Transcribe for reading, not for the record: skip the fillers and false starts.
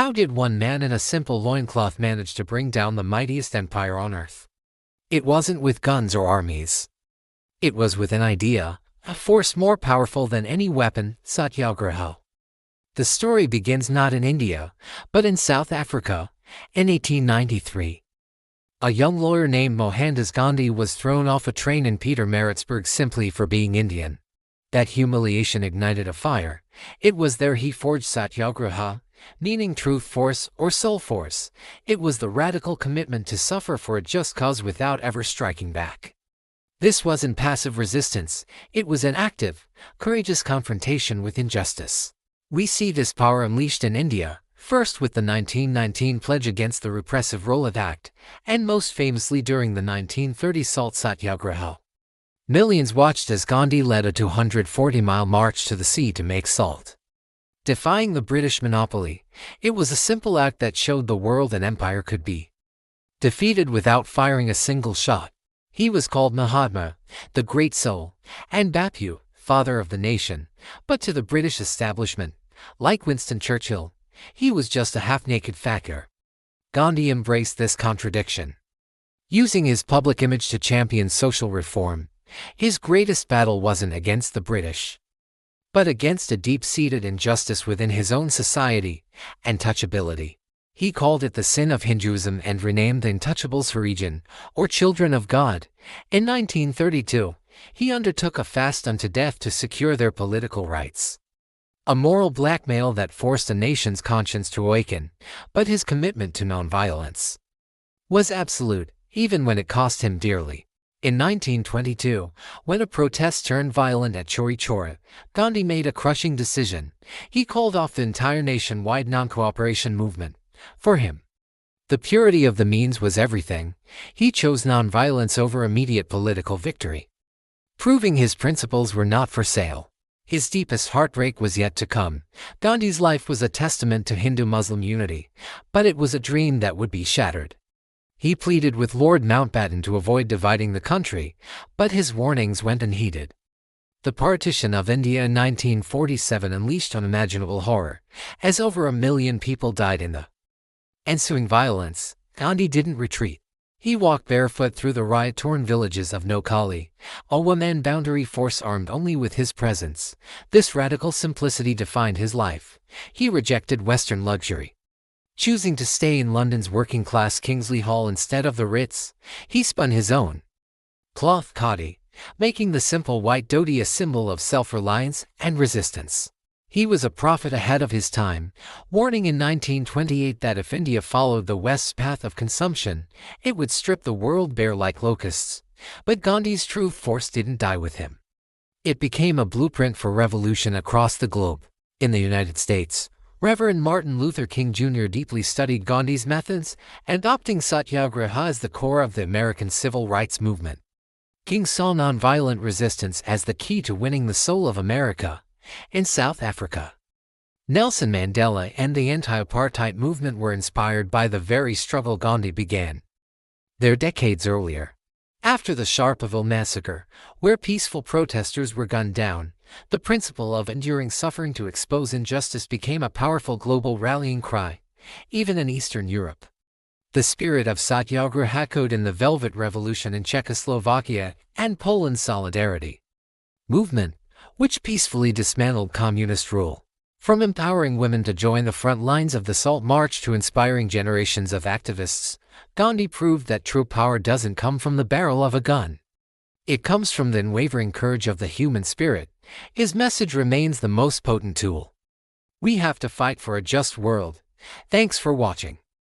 How did one man in a simple loincloth manage to bring down the mightiest empire on earth? It wasn't with guns or armies. It was with an idea, a force more powerful than any weapon, Satyagraha. The story begins not in India, but in South Africa, in 1893. A young lawyer named Mahatma Gandhi was thrown off a train in Pietermaritzburg simply for being Indian. That humiliation ignited a fire. It was there he forged Satyagraha, meaning truth force or soul force. It was the radical commitment to suffer for a just cause without ever striking back. This wasn't passive resistance, it was an active, courageous confrontation with injustice. We see this power unleashed in India, first with the 1919 Pledge Against the Repressive Rowlatt Act, and most famously during the 1930 Salt Satyagraha. Millions watched as Gandhi led a 240-mile march to the sea to make salt. Defying the British monopoly, it was a simple act that showed the world an empire could be defeated without firing a single shot. He was called Mahatma, the Great Soul, and Bapu, Father of the Nation, but to the British establishment, like Winston Churchill, he was just a half-naked fakir. Gandhi embraced this contradiction. Using his public image to champion social reform, his greatest battle wasn't against the British, but against a deep-seated injustice within his own society, untouchability. He called it the sin of Hinduism and renamed the Untouchables Harijan, or Children of God. In 1932, he undertook a fast unto death to secure their political rights. A moral blackmail that forced a nation's conscience to awaken, but his commitment to nonviolence was absolute, even when it cost him dearly. In 1922, when a protest turned violent at Chori Chora, Gandhi made a crushing decision. He called off the entire nationwide non-cooperation movement. For him, the purity of the means was everything. He chose nonviolence over immediate political victory, proving his principles were not for sale. His deepest heartbreak was yet to come. Gandhi's life was a testament to Hindu-Muslim unity, but it was a dream that would be shattered. He pleaded with Lord Mountbatten to avoid dividing the country, but his warnings went unheeded. The partition of India in 1947 unleashed unimaginable horror, as over 1 million people died in the ensuing violence. Gandhi didn't retreat. He walked barefoot through the riot-torn villages of Noakhali, a one-man boundary force armed only with his presence. This radical simplicity defined his life. He rejected Western luxury, choosing to stay in London's working-class Kingsley Hall instead of the Ritz. He spun his own cloth khadi, making the simple white dhoti a symbol of self-reliance and resistance. He was a prophet ahead of his time, warning in 1928 that if India followed the West's path of consumption, it would strip the world bare like locusts. But Gandhi's true force didn't die with him. It became a blueprint for revolution across the globe. In the United States, Reverend Martin Luther King Jr. deeply studied Gandhi's methods, adopting Satyagraha as the core of the American civil rights movement. King saw nonviolent resistance as the key to winning the soul of America. In South Africa, Nelson Mandela and the anti-apartheid movement were inspired by the very struggle Gandhi began there decades earlier. After the Sharpeville massacre, where peaceful protesters were gunned down, the principle of enduring suffering to expose injustice became a powerful global rallying cry, even in Eastern Europe. The spirit of Satyagraha echoed in the Velvet Revolution in Czechoslovakia and Poland's Solidarity movement, which peacefully dismantled communist rule. From empowering women to join the front lines of the Salt March to inspiring generations of activists, Gandhi proved that true power doesn't come from the barrel of a gun. It comes from the unwavering courage of the human spirit. His message remains the most potent tool. We have to fight for a just world. Thanks for watching.